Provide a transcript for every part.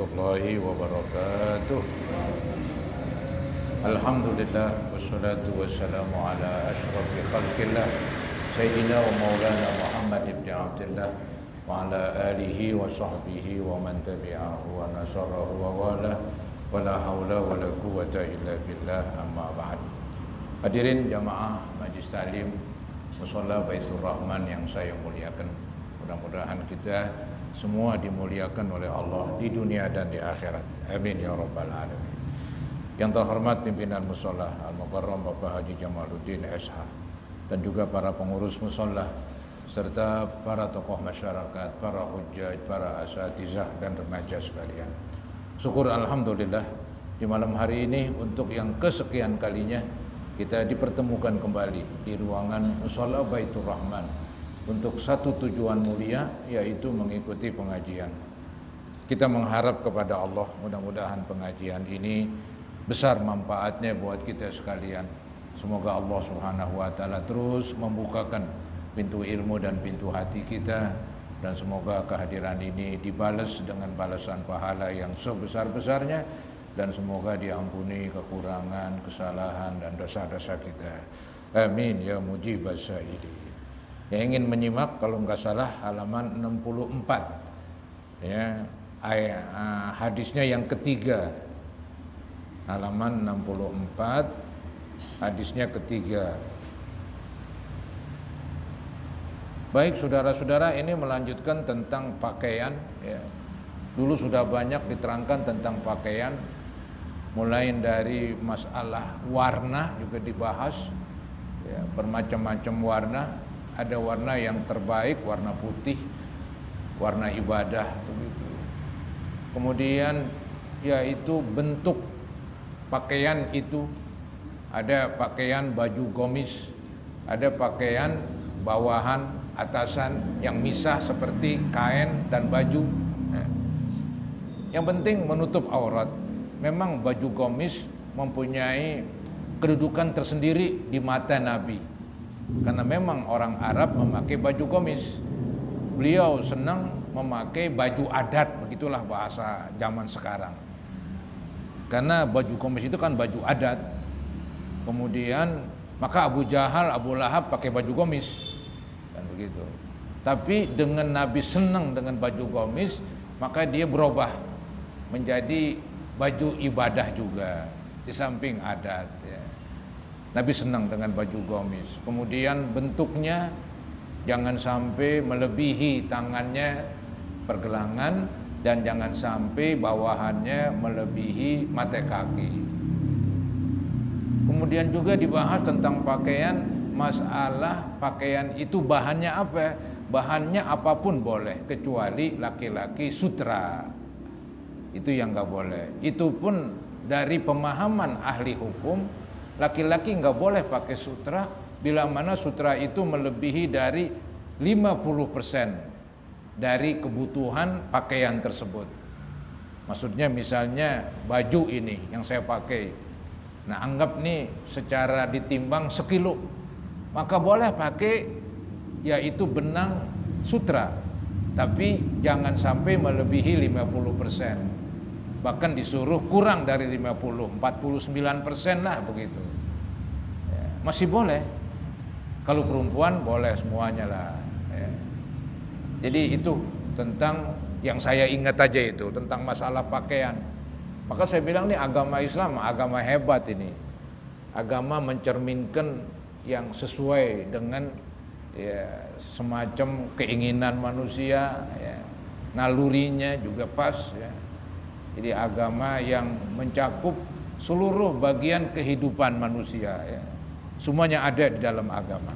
warahmatullahi wabarakatuh. Alhamdulillah wassalatu wassalamu ala asyrafil khalqillah Sayyidina wa maulana Muhammad ibn Abdullah wa ala alihi wa sahbihi wa man tabi'ahu wa nasarahu wa wala wa la hawla wa la quwwata illa billah, amma ba'd. Hadirin jamaah Majlis Taklim Musholla Baitur Rahman yang saya muliakan, mudah-mudahan kita semua dimuliakan oleh Allah di dunia dan di akhirat. Amin ya rabbal alamin. Yang terhormat pimpinan musholla Al-Mukarram Bapak Haji Jamaluddin SH dan juga para pengurus musholla serta para tokoh masyarakat, para hujjaj, para asatizah dan remaja sekalian. Syukur alhamdulillah di malam hari ini untuk yang kesekian kalinya kita dipertemukan kembali di ruangan Musholla Baitur Rahman untuk satu tujuan mulia, yaitu mengikuti pengajian. Kita mengharap kepada Allah, mudah-mudahan pengajian ini besar manfaatnya buat kita sekalian. Semoga Allah Subhanahu wa taala terus membukakan pintu ilmu dan pintu hati kita, dan semoga kehadiran ini dibalas dengan balasan pahala yang sebesar-besarnya, dan semoga diampuni kekurangan, kesalahan dan dosa-dosa kita. Amin ya mujibas sa'ili. Yang ingin menyimak, kalau nggak salah halaman 64 ya, hadisnya yang ketiga, halaman 64 hadisnya ketiga. Baik saudara-saudara, ini melanjutkan tentang pakaian ya. Dulu sudah banyak diterangkan tentang pakaian, mulai dari masalah warna juga dibahas ya, bermacam-macam warna. Ada warna yang terbaik, warna putih, warna ibadah begitu. Kemudian yaitu bentuk pakaian itu, ada pakaian baju gomis, ada pakaian bawahan, atasan yang misah seperti kain dan baju. Yang penting menutup aurat. Memang baju gomis mempunyai kedudukan tersendiri di mata Nabi, karena memang orang Arab memakai baju gomis. Beliau senang memakai baju adat, begitulah bahasa zaman sekarang. Karena baju gomis itu kan baju adat. Kemudian maka Abu Jahal, Abu Lahab pakai baju gomis, kan begitu. Tapi dengan Nabi senang dengan baju gomis, maka dia berubah menjadi baju ibadah juga, di samping adat ya. Nabi senang dengan baju gomis. Kemudian bentuknya jangan sampai melebihi tangannya pergelangan, dan jangan sampai bawahannya melebihi mata kaki. Kemudian juga dibahas tentang pakaian, masalah pakaian itu bahannya apa? Bahannya apapun boleh, kecuali laki-laki sutra. Itu yang nggak boleh. Itu pun dari pemahaman ahli hukum, laki-laki nggak boleh pakai sutra bila mana sutra itu melebihi dari 50% dari kebutuhan pakaian tersebut. Maksudnya misalnya baju ini yang saya pakai, nah anggap nih secara ditimbang sekilo, maka boleh pakai yaitu benang sutra, tapi jangan sampai melebihi 50%. Bahkan disuruh kurang dari 50, 49% lah begitu ya, masih boleh. Kalau perempuan boleh semuanya lah ya. Jadi itu tentang yang saya ingat aja, itu tentang masalah pakaian. Maka saya bilang nih, agama Islam agama hebat ini. Agama mencerminkan yang sesuai dengan ya, semacam keinginan manusia ya. Nalurinya juga pas ya. Jadi agama yang mencakup seluruh bagian kehidupan manusia ya. Semuanya ada di dalam agama.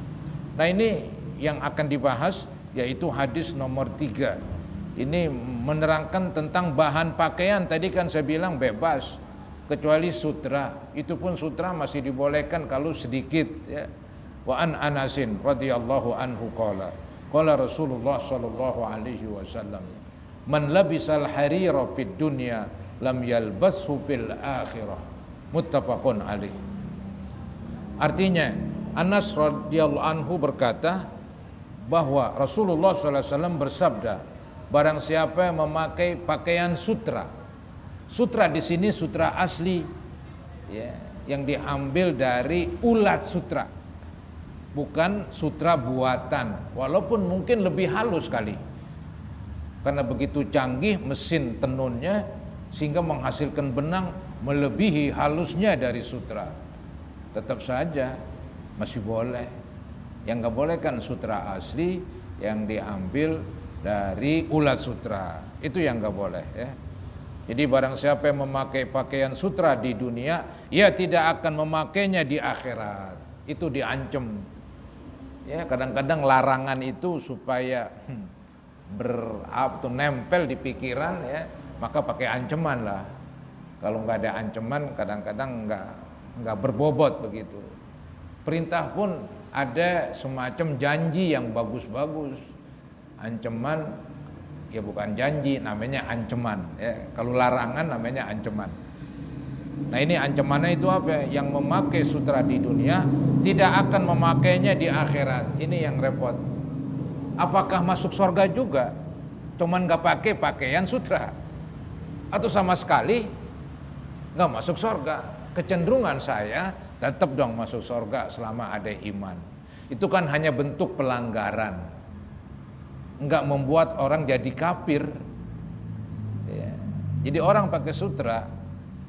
Nah ini yang akan dibahas, yaitu hadis nomor 3. Ini menerangkan tentang bahan pakaian. Tadi kan saya bilang bebas, kecuali sutra. Itu pun sutra masih dibolehkan kalau sedikit ya. Wa an Anasin radhiyallahu anhu qala Rasulullah sallallahu alaihi wasallam, man labisal harira fid dunya lam yalbashu fil akhirah, muttafaqun alaih. Artinya Anas radhiyallahu anhu berkata bahwa Rasulullah sallallahu alaihi wasallam bersabda, barang siapa yang memakai pakaian sutra, Sutra di sini sutra asli, ya, yang diambil dari ulat sutra, bukan sutra buatan. Walaupun mungkin lebih halus kali, karena begitu canggih mesin tenunnya sehingga menghasilkan benang melebihi halusnya dari sutra. Tetap saja masih boleh. Yang nggak boleh kan sutra asli yang diambil dari ulat sutra, itu yang nggak boleh, ya. Jadi barang siapa yang memakai pakaian sutra di dunia, ia tidak akan memakainya di akhirat. Itu diancam. Ya, kadang-kadang larangan itu supaya nempel di pikiran, ya, maka pakai ancaman lah. Kalau nggak ada ancaman, kadang-kadang nggak berbobot begitu. Perintah pun ada semacam janji yang bagus-bagus. Ancaman ya bukan janji, namanya ancaman, ya. Kalau larangan namanya ancaman. Nah, ini ancamannya itu apa? Yang memakai sutra di dunia tidak akan memakainya di akhirat. Ini yang repot. Apakah masuk surga juga? Cuman nggak pakai pakaian sutra, atau sama sekali nggak masuk surga? Kecenderungan saya tetap dong masuk surga selama ada iman. Itu kan hanya bentuk pelanggaran, nggak membuat orang jadi kafir, ya. Jadi orang pakai sutra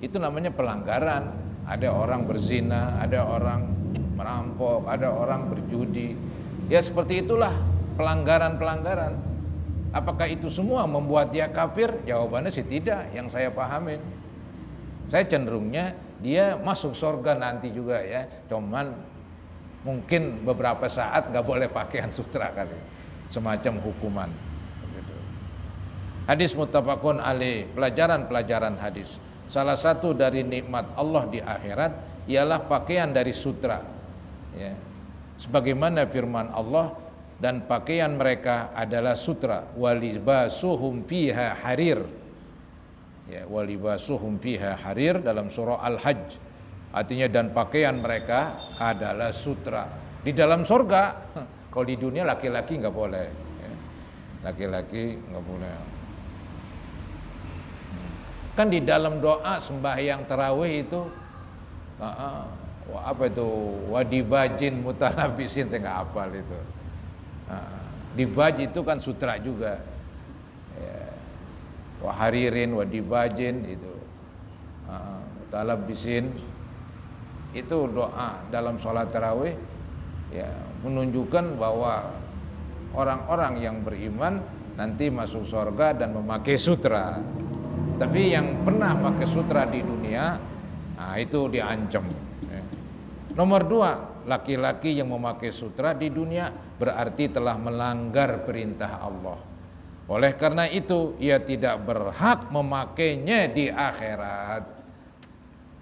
itu namanya pelanggaran. Ada orang berzina, ada orang merampok, ada orang berjudi. Ya seperti itulah pelanggaran-pelanggaran. Apakah itu semua membuat dia kafir? Jawabannya sih tidak, yang saya pahamin. Saya cenderungnya dia masuk surga nanti juga, ya. Cuman mungkin beberapa saat nggak boleh pakaian sutra kali, semacam hukuman. Hadis muttafaqun alaih, pelajaran hadis. Salah satu dari nikmat Allah di akhirat ialah pakaian dari sutra, ya. Sebagaimana firman Allah, dan pakaian mereka adalah sutra, walibasuhum fiha harir, ya, walibasuhum fiha harir dalam surah Al-Hajj. Artinya dan pakaian mereka adalah sutra di dalam surga. Kalau di dunia laki-laki nggak boleh, ya. Laki-laki nggak boleh. Kan di dalam doa sembahyang tarawih itu apa itu, wadibajin mutanabisin, saya nggak hafal itu. Dibaj itu kan sutra juga, ya. Waharirin, wadibajin itu, mutalabisin itu doa dalam sholat tarawih, ya, menunjukkan bahwa orang-orang yang beriman nanti masuk surga dan memakai sutra. Tapi yang pernah pakai sutra di dunia, nah itu diancam, ya. Nomor 2, laki-laki yang memakai sutra di dunia berarti telah melanggar perintah Allah. Oleh karena itu ia tidak berhak memakainya di akhirat.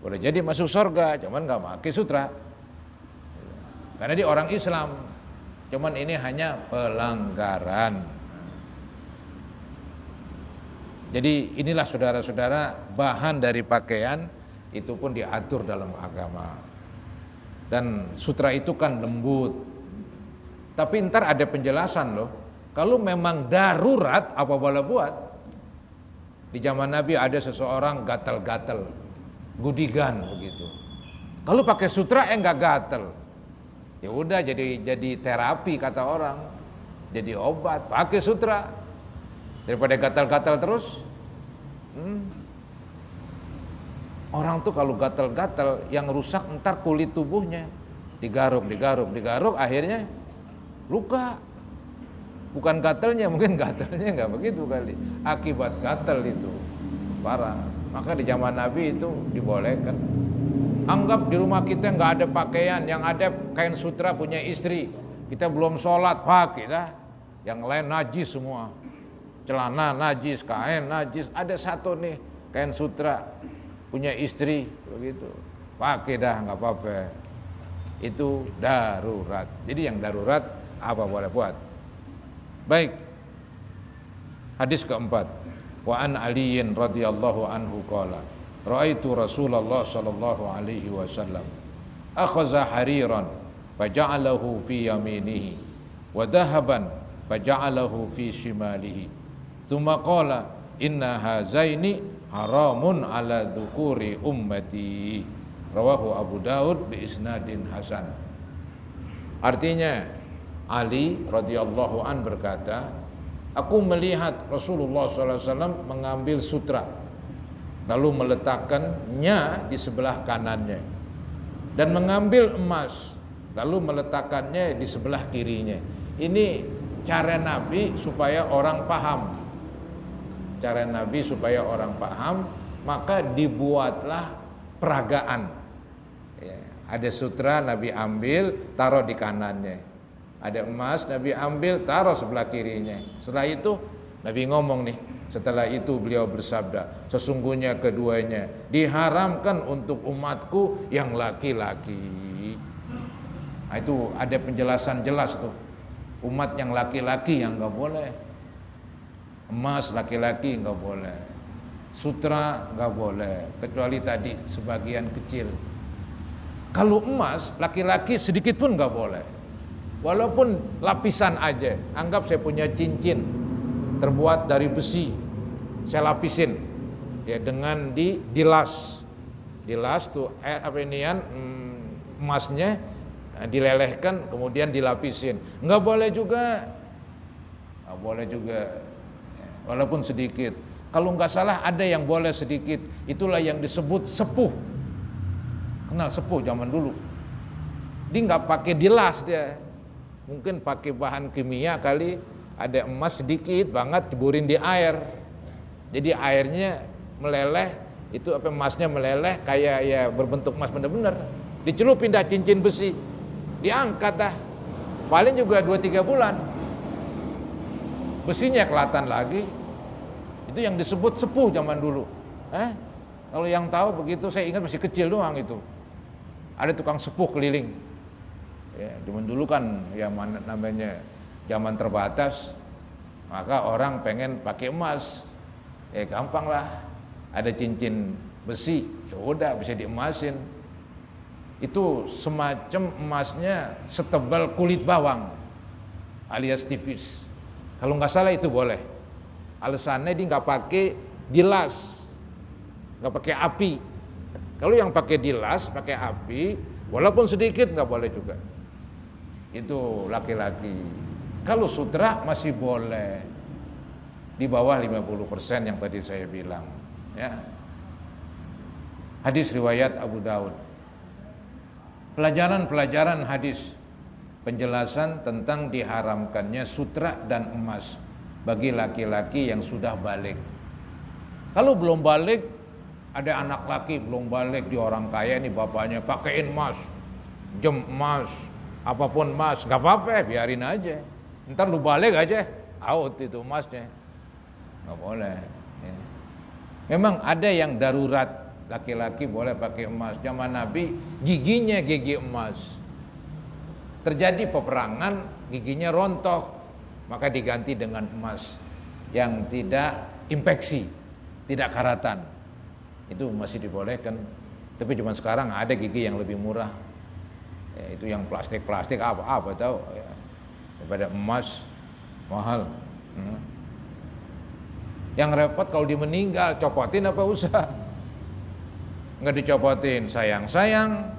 Boleh jadi masuk surga, cuman nggak pakai sutra, karena dia orang Islam. Cuman ini hanya pelanggaran. Jadi inilah saudara-saudara bahan dari pakaian itu pun diatur dalam agama. Dan sutra itu kan lembut. Tapi ntar ada penjelasan loh. Kalau memang darurat apa boleh buat. Di zaman Nabi ada seseorang gatal-gatal, gudigan begitu. Kalau pakai sutra nggak gatal. Ya udah jadi terapi kata orang. Jadi obat, pakai sutra. Daripada gatal-gatal terus. Orang tuh kalau gatal-gatal yang rusak ntar kulit tubuhnya. Digaruk, akhirnya luka. Bukan gatalnya, mungkin gatalnya nggak begitu kali. Akibat gatal itu parah. Maka di zaman Nabi itu dibolehkan. Anggap di rumah kita nggak ada pakaian, yang ada kain sutra punya istri. Kita belum sholat pakai dah. Yang lain najis semua. Celana najis, kain najis, ada satu nih kain sutra punya istri begitu, pakai dah nggak apa-apa. Itu darurat. Jadi yang darurat apa boleh buat. Baik. Hadis keempat. Wa an Aliyin radhiyallahu anhu qala ra'aitu Rasulullah sallallahu alaihi wasallam akhadha hariran faja'alahu fi yaminihi wa dhahaban faja'alahu fi shimalihi. Tsumma qala inna hazaini haramun ala dzukuri ummati. Rawahu Abu Daud bi isnadin hasan. Artinya Ali radhiyallahu an berkata, aku melihat Rasulullah SAW mengambil sutra lalu meletakkannya di sebelah kanannya, dan mengambil emas lalu meletakkannya di sebelah kirinya. Ini cara Nabi supaya orang paham. Cara Nabi supaya orang paham, maka dibuatlah peragaan. Ya, ada sutra Nabi ambil, taruh di kanannya. Ada emas Nabi ambil, taruh sebelah kirinya. Setelah itu Nabi ngomong nih. Setelah itu beliau bersabda, sesungguhnya keduanya diharamkan untuk umatku yang laki-laki. Nah, itu ada penjelasan jelas tuh. Umat yang laki-laki yang enggak boleh. Emas laki-laki enggak boleh. Sutra enggak boleh, kecuali tadi sebagian kecil. Kalau emas laki-laki sedikit pun enggak boleh. Walaupun lapisan aja. Anggap saya punya cincin terbuat dari besi, saya lapisin ya dengan dilas tuh emasnya dilelehkan kemudian dilapisin. Nggak boleh juga ya, walaupun sedikit. Kalau nggak salah ada yang boleh sedikit, itulah yang disebut sepuh. Kenal sepuh zaman dulu, dia nggak pakai dilas, dia mungkin pakai bahan kimia kali. Ada emas sedikit banget diburin di air, jadi airnya meleleh, itu emasnya meleleh kayak ya berbentuk emas bener-bener, dicelupin dah cincin besi, diangkat dah, paling juga 2-3 bulan besinya kelihatan lagi. Itu yang disebut sepuh zaman dulu. Kalau yang tahu begitu, saya ingat masih kecil doang itu, ada tukang sepuh keliling ya, zaman dulu kan yang namanya zaman terbatas, maka orang pengen pakai emas, ya gampang lah, ada cincin besi, ya udah bisa diemasin. Itu semacam emasnya setebal kulit bawang, alias tipis. Kalau nggak salah itu boleh. Alasannya dia nggak pakai dilas, nggak pakai api. Kalau yang pakai dilas, pakai api, walaupun sedikit nggak boleh juga. Itu laki-laki. Kalau sutra masih boleh di bawah 50% yang tadi saya bilang ya. Hadis riwayat Abu Daud. Pelajaran hadis, penjelasan tentang diharamkannya sutra dan emas bagi laki-laki yang sudah balik. Kalau belum balik, ada anak laki belum balik, di orang kaya ini bapaknya pakein emas, jam emas, apapun emas, nggak apa-apa, biarin aja. Ntar lu balik aja, out itu emasnya, nggak boleh. Ya. Memang ada yang darurat, laki-laki boleh pakai emas. Zaman Nabi giginya gigi emas. Terjadi peperangan, giginya rontok, maka diganti dengan emas yang tidak infeksi, tidak karatan. Itu masih dibolehkan. Tapi cuma sekarang ada gigi yang lebih murah. Ya, itu yang plastik apa tahu ya. Daripada emas mahal. Yang repot kalau dia meninggal, copotin apa usah? Nggak dicopotin, sayang,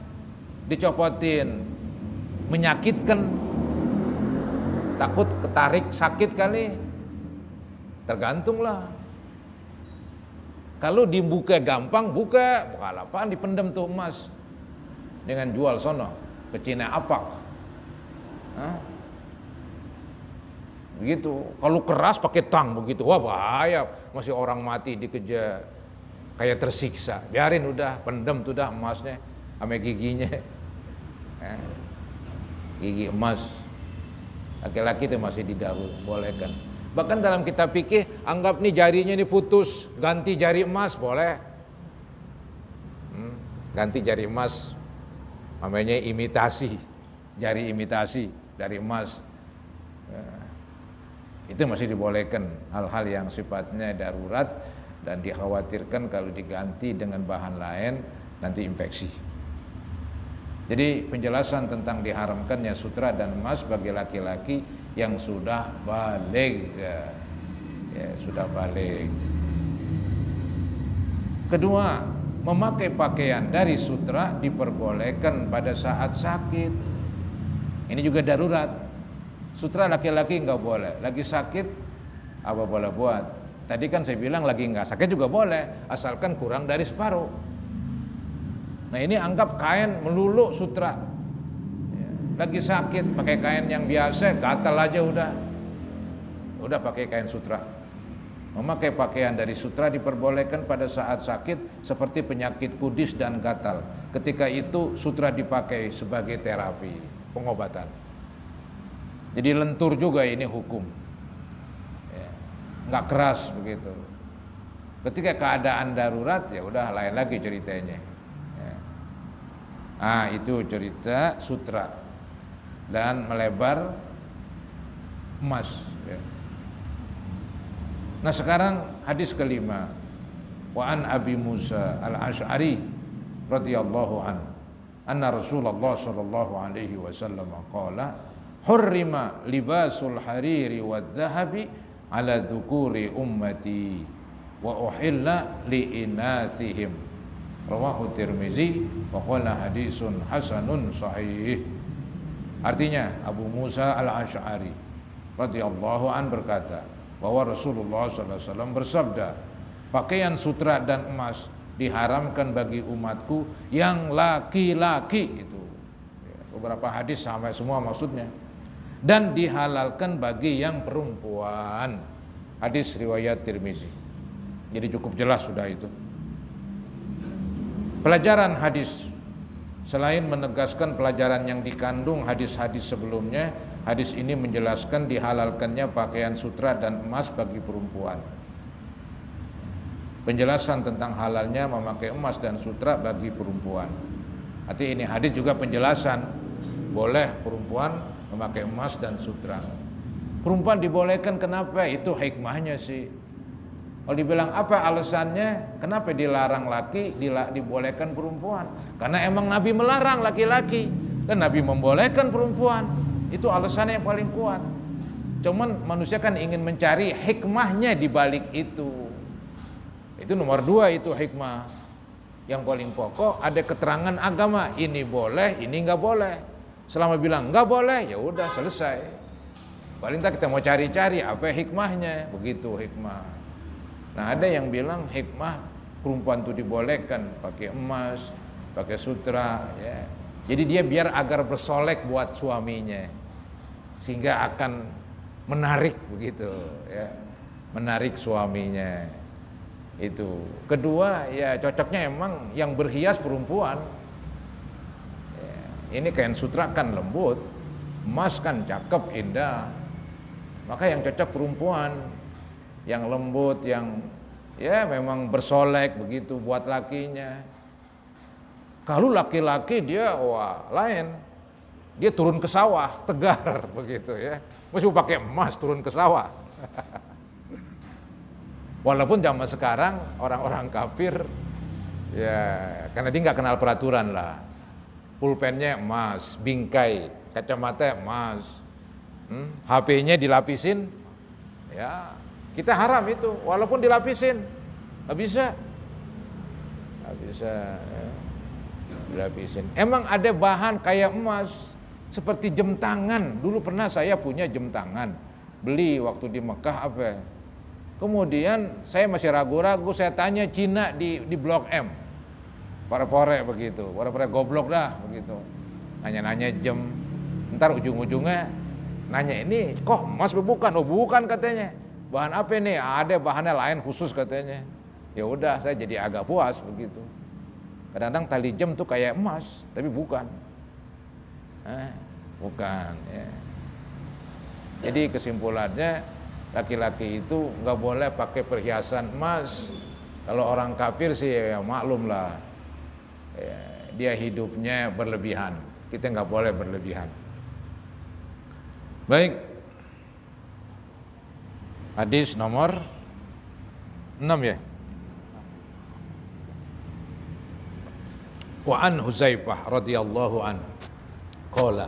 dicopotin menyakitkan, takut ketarik sakit kali, tergantung lah. Kalau dibuka gampang, buka apaan, dipendem tuh emas dengan jual sono ke Cina apak. Begitu. Kalau keras pakai tang begitu, wah bahaya, masih orang mati dikejar, kayak tersiksa. Biarin udah, pendem tuh dah emasnya sama giginya. Gigi emas. Laki-laki itu masih bolehkan. Bahkan dalam kitab fikih, anggap nih jarinya ini putus, ganti jari emas boleh. Ganti jari emas, namanya imitasi, jari imitasi dari emas. Itu masih dibolehkan, hal-hal yang sifatnya darurat dan dikhawatirkan kalau diganti dengan bahan lain nanti infeksi. Jadi penjelasan tentang diharamkannya sutra dan emas bagi laki-laki yang sudah baligh, ya sudah baligh. Kedua, memakai pakaian dari sutra diperbolehkan pada saat sakit. Ini juga darurat. Sutra laki-laki nggak boleh, lagi sakit apa boleh buat. Tadi kan saya bilang lagi nggak sakit juga boleh, asalkan kurang dari separuh. Nah ini anggap kain melulu sutra. Lagi sakit pakai kain yang biasa, gatal aja udah pakai kain sutra. Memakai pakaian dari sutra diperbolehkan pada saat sakit seperti penyakit kudis dan gatal. Ketika itu sutra dipakai sebagai terapi, pengobatan. Jadi lentur juga ini hukum, ya, nggak keras begitu. Ketika keadaan darurat ya udah lain lagi ceritanya. Ya. Itu cerita sutra dan melebar emas. Ya. Nah sekarang hadis kelima. Wa an Abi Musa al-Ash'ari radhiyallahu an anna Rasulullah sallallahu alaihi wasallam qala hurrima libasul hariri wadh-dhahabi ala dhukuri ummati wa uhilla li inathihim rawahu Tirmizi wa qala hadisun hasanun sahih. Artinya Abu Musa al-Ash'ari radhiyallahu an berkata bahwa Rasulullah SAW bersabda, pakaian sutra dan emas diharamkan bagi umatku yang laki-laki itu. Beberapa hadis sampai semua maksudnya. Dan dihalalkan bagi yang perempuan. Hadis riwayat Tirmizi. Jadi cukup jelas sudah itu. Pelajaran hadis, selain menegaskan pelajaran yang dikandung hadis-hadis sebelumnya, hadis ini menjelaskan dihalalkannya pakaian sutra dan emas bagi perempuan. Penjelasan tentang halalnya memakai emas dan sutra bagi perempuan. Artinya ini hadis juga penjelasan boleh perempuan memakai emas dan sutra. Perempuan dibolehkan kenapa? Itu hikmahnya sih. Kalau dibilang apa alasannya? Kenapa dilarang laki, dibolehkan perempuan? Karena emang Nabi melarang laki-laki dan Nabi membolehkan perempuan. Itu alasannya yang paling kuat. Cuman manusia kan ingin mencari hikmahnya di balik itu. Itu nomor 2 itu hikmah. Yang paling pokok ada keterangan agama, ini boleh, ini nggak boleh. Selama bilang nggak boleh, ya udah selesai. Paling tak kita mau cari-cari apa hikmahnya, begitu hikmah. Nah ada yang bilang hikmah perempuan itu dibolehkan pakai emas, pakai sutra, ya. Jadi dia biar agar bersolek buat suaminya, sehingga akan menarik begitu, ya, menarik suaminya. Itu. Kedua, ya cocoknya emang yang berhias perempuan. Ya, ini kain sutra kan lembut, emas kan cakep, indah. Maka yang cocok perempuan, yang lembut, yang ya memang bersolek begitu buat lakinya. Kalau laki-laki dia wah lain, dia turun ke sawah tegar begitu ya, mesti pakai emas turun ke sawah. Walaupun zaman sekarang orang-orang kafir ya karena dia nggak kenal peraturan lah, pulpennya emas, bingkai, kacamata emas, HP-nya dilapisin, ya kita haram itu, walaupun dilapisin, nggak bisa. Ya. Dilapisin. Emang ada bahan kayak emas seperti jam tangan. Dulu pernah saya punya jam tangan, beli waktu di Mekah apa. Kemudian saya masih ragu-ragu, saya tanya Cina di Blok M, pare-pore begitu, pare-pore goblok dah begitu. Nanya-nanya jam, ntar ujung-ujungnya nanya ini kok emas bukan? Oh bukan katanya. Bahan apa nih? Ada bahannya lain khusus katanya. Ya udah saya jadi agak puas begitu. Kadang-kadang tali jam tuh kayak emas, tapi bukan. Bukan. Ya. Jadi kesimpulannya laki-laki itu nggak boleh pakai perhiasan emas. Kalau orang kafir sih ya maklum lah. Ya, dia hidupnya berlebihan. Kita nggak boleh berlebihan. Baik. Hadis nomor 6 ya. Wa an Huzaifah radhiyallahu an qala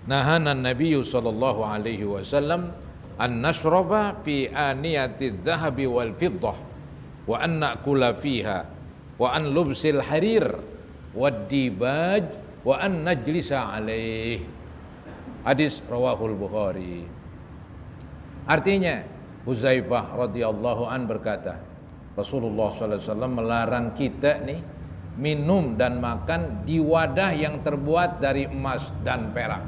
nahana an-nabiy sallallahu alaihi wasallam an nashraba fi aniyati adh-dhahabi wal fiddah wa an na'kula fiha wa an lubsil harir wad dibaj wa an najlisa alaih. Hadis rawahul Bukhari. Artinya Huzaifah radhiyallahu an berkata, Rasulullah sallallahu alaihi wasallam melarang kita nih minum dan makan di wadah yang terbuat dari emas dan perak.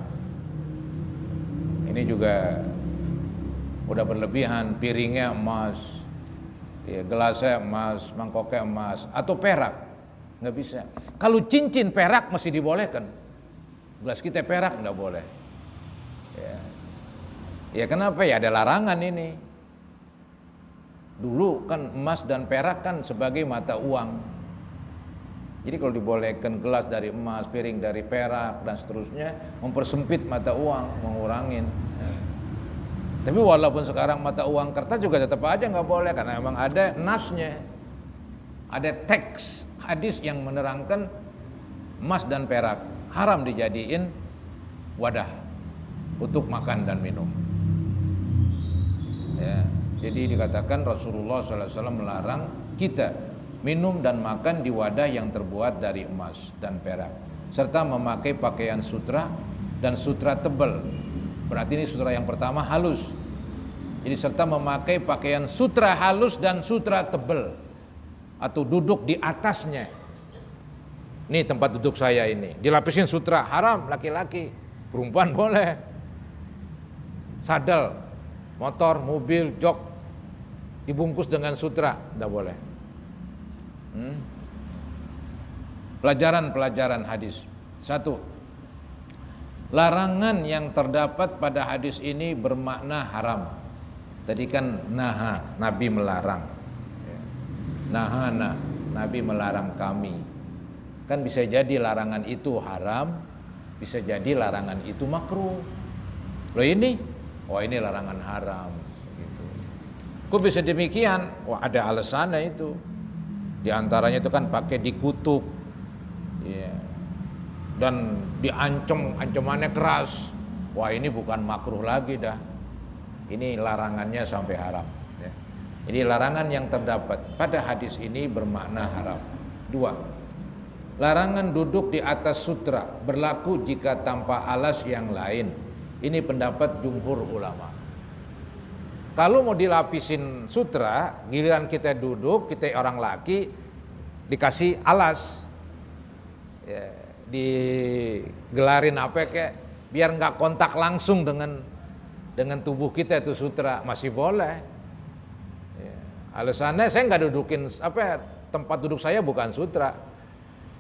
Ini juga udah berlebihan, piringnya emas, ya, gelasnya emas, mangkoknya emas, atau perak, nggak bisa. Kalau cincin perak masih dibolehkan, gelas kita perak nggak boleh. Ya kenapa ya, ada larangan ini. Dulu kan emas dan perak kan sebagai mata uang. Jadi kalau dibolehkan gelas dari emas, piring dari perak dan seterusnya, mempersempit mata uang, mengurangin. Tapi walaupun sekarang mata uang kertas juga tetap aja nggak boleh, karena memang ada nasnya, ada teks hadis yang menerangkan emas dan perak haram dijadiin wadah untuk makan dan minum. Ya, jadi dikatakan Rasulullah SAW melarang kita minum dan makan di wadah yang terbuat dari emas dan perak, serta memakai pakaian sutra dan sutra tebal. Berarti ini sutra yang pertama halus. Jadi serta memakai pakaian sutra halus dan sutra tebal, atau duduk di atasnya. Ini tempat duduk saya ini, dilapisin sutra, haram laki-laki, perempuan boleh. Sadel, motor, mobil, jok dibungkus dengan sutra, tidak boleh. Pelajaran-pelajaran hadis. 1. Larangan yang terdapat pada hadis ini bermakna haram. Tadi kan naha, Nabi melarang. Nahana, Nabi melarang kami. Kan bisa jadi larangan itu haram, bisa jadi larangan itu makruh. Loh ini, wah ini larangan haram. Gitu. Kok bisa demikian? Wah ada alasannya itu. Di antaranya itu kan pakai dikutuk, ya. Dan diancam, ancamannya keras. Wah ini bukan makruh lagi dah. Ini larangannya sampai haram. Ya. Jadi larangan yang terdapat pada hadis ini bermakna haram. 2. Larangan duduk di atas sutra berlaku jika tanpa alas yang lain. Ini pendapat jumhur ulama. Kalau mau dilapisin sutra, giliran kita duduk, kita orang laki, dikasih alas, ya, digelarin apa kayak, biar nggak kontak langsung dengan tubuh kita itu sutra, masih boleh. Ya. Alasannya saya nggak dudukin tempat duduk saya bukan sutra,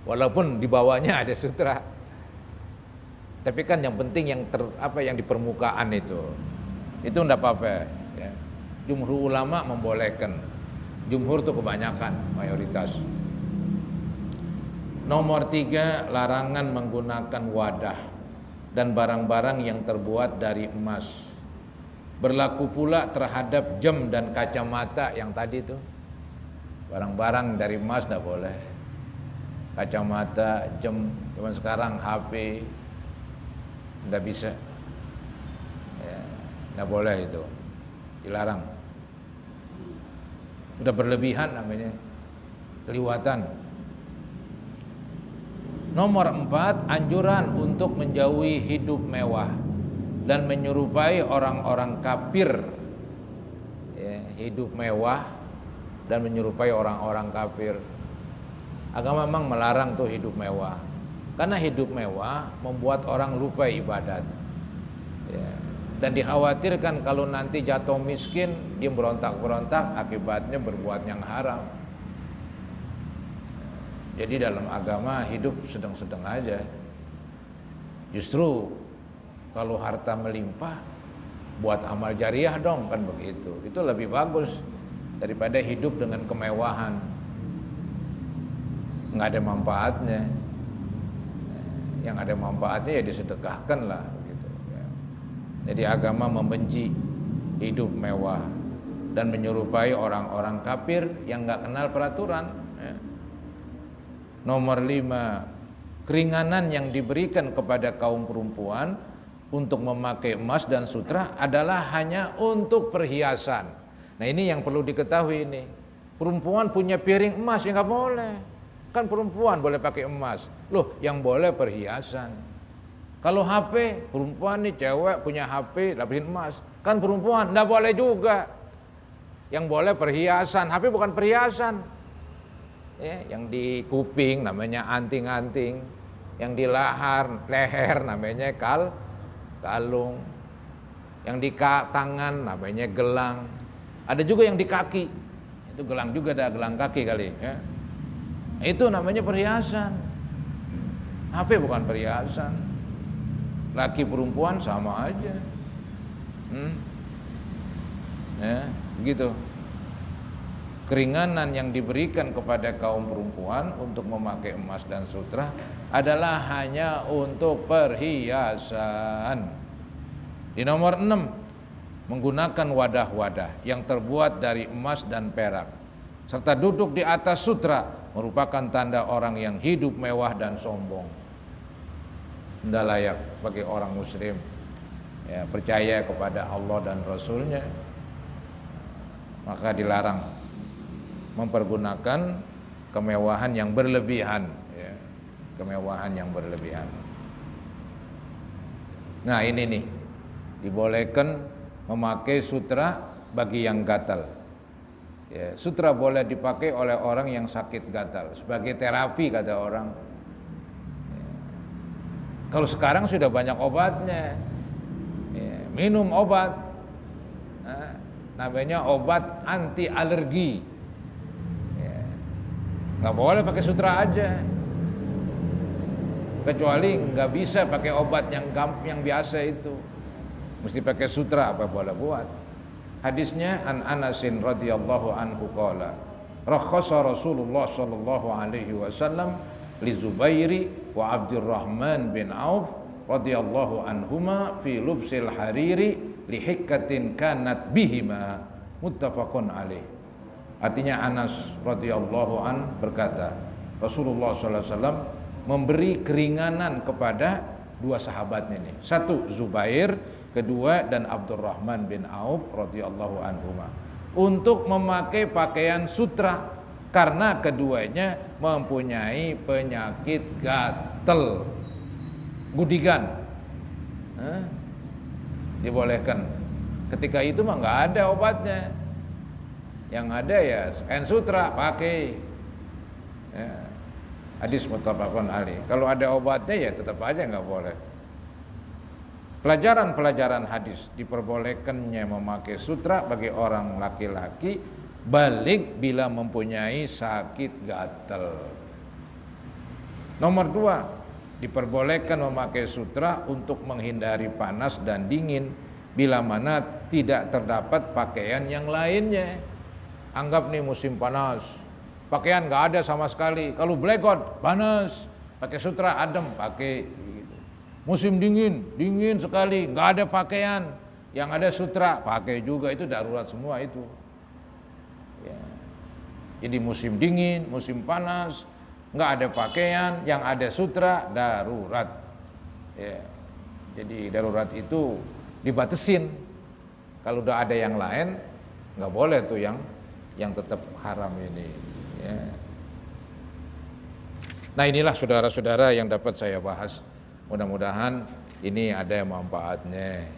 walaupun di bawahnya ada sutra. Tapi kan yang penting yang di permukaan itu enggak apa-apa. Ya. Jumhur ulama membolehkan. Jumhur itu kebanyakan, mayoritas. Nomor 3, larangan menggunakan wadah dan barang-barang yang terbuat dari emas. Berlaku pula terhadap jam dan kacamata yang tadi itu. Barang-barang dari emas enggak boleh. Kacamata, jam, zaman sekarang HP enggak bisa. Ya, enggak boleh itu. Dilarang. Udah berlebihan namanya, keliwatan. Nomor 4, anjuran untuk menjauhi hidup mewah dan menyerupai orang-orang kafir. Ya, hidup mewah dan menyerupai orang-orang kafir. Agama memang melarang tuh hidup mewah, karena hidup mewah membuat orang lupa ibadat. Ya. Dan dikhawatirkan kalau nanti jatuh miskin, dia berontak-berontak, akibatnya berbuat yang haram. Jadi dalam agama hidup sedang-sedang aja. Justru kalau harta melimpah, buat amal jariah dong, kan begitu. Itu lebih bagus daripada hidup dengan kemewahan, nggak ada manfaatnya. Yang ada manfaatnya ya disedekahkan lah. Jadi agama membenci hidup mewah dan menyerupai orang-orang kafir yang nggak kenal peraturan. Nomor 5, keringanan yang diberikan kepada kaum perempuan untuk memakai emas dan sutra adalah hanya untuk perhiasan. Nah ini yang perlu diketahui ini. Perempuan punya piring emas ya nggak boleh. Kan perempuan boleh pakai emas. Loh, yang boleh perhiasan. Kalau HP, perempuan nih cewek punya HP lapisin emas. Kan perempuan, enggak boleh juga. Yang boleh perhiasan, HP bukan perhiasan. Ya, yang di kuping namanya anting-anting, yang di leher namanya kalung, yang di tangan namanya gelang. Ada juga yang di kaki, itu gelang juga, ada gelang kaki kali ya. Itu namanya perhiasan. HP bukan perhiasan. Laki perempuan sama aja. Ya, begitu. Keringanan yang diberikan kepada kaum perempuan untuk memakai emas dan sutra adalah hanya untuk perhiasan. Di nomor 6, menggunakan wadah-wadah yang terbuat dari emas dan perak serta duduk di atas sutra merupakan tanda orang yang hidup mewah dan sombong. Tidak layak bagi orang muslim ya, percaya kepada Allah dan Rasulnya, maka dilarang mempergunakan kemewahan yang berlebihan ya, kemewahan yang berlebihan. Nah ini nih, dibolehkan memakai sutra bagi yang gatal. Ya, sutra boleh dipakai oleh orang yang sakit gatal sebagai terapi kata orang. Ya. Kalau sekarang sudah banyak obatnya, ya, minum obat, namanya obat anti alergi. Ya. Nggak boleh pakai sutra aja, kecuali nggak bisa pakai obat yang biasa itu, mesti pakai sutra apa boleh buat. Hadisnya an Anasin radhiyallahu anhu qala rakhasa Rasulullah sallallahu alaihi wasallam li Zubairi wa Abdurrahman bin Auf radhiyallahu anhuma fi lubsil hariri li hikkatin kanat bihima, muttafaqun alaih. Artinya Anas radhiyallahu an berkata, Rasulullah sallallahu alaihi wasallam memberi keringanan kepada dua sahabatnya ini. Satu Zubair, kedua dan Abdurrahman bin Auf radhiyallahu anhuma untuk memakai pakaian sutra karena keduanya mempunyai penyakit gatal, gudigan. Dibolehkan. Ketika itu mah nggak ada obatnya, yang ada ya kain sutra pakai. Ya. Hadis muttafaqun alaih. Kalau ada obatnya ya tetap aja nggak boleh. Pelajaran-pelajaran hadis, diperbolehkannya memakai sutra bagi orang laki-laki balik bila mempunyai sakit gatal. Nomor 2, diperbolehkan memakai sutra untuk menghindari panas dan dingin bila mana tidak terdapat pakaian yang lainnya. Anggap nih musim panas, pakaian nggak ada sama sekali. Kalau blegot panas, pakai sutra adem, pakai. Musim dingin, dingin sekali, nggak ada pakaian, yang ada sutra, pakai juga, itu darurat semua itu. Ya. Jadi musim dingin, musim panas, nggak ada pakaian, yang ada sutra, darurat. Ya. Jadi darurat itu dibatesin. Kalau udah ada yang lain, nggak boleh tuh yang tetap haram ini. Ya. Nah inilah saudara-saudara yang dapat saya bahas. Mudah-mudahan ini ada manfaatnya.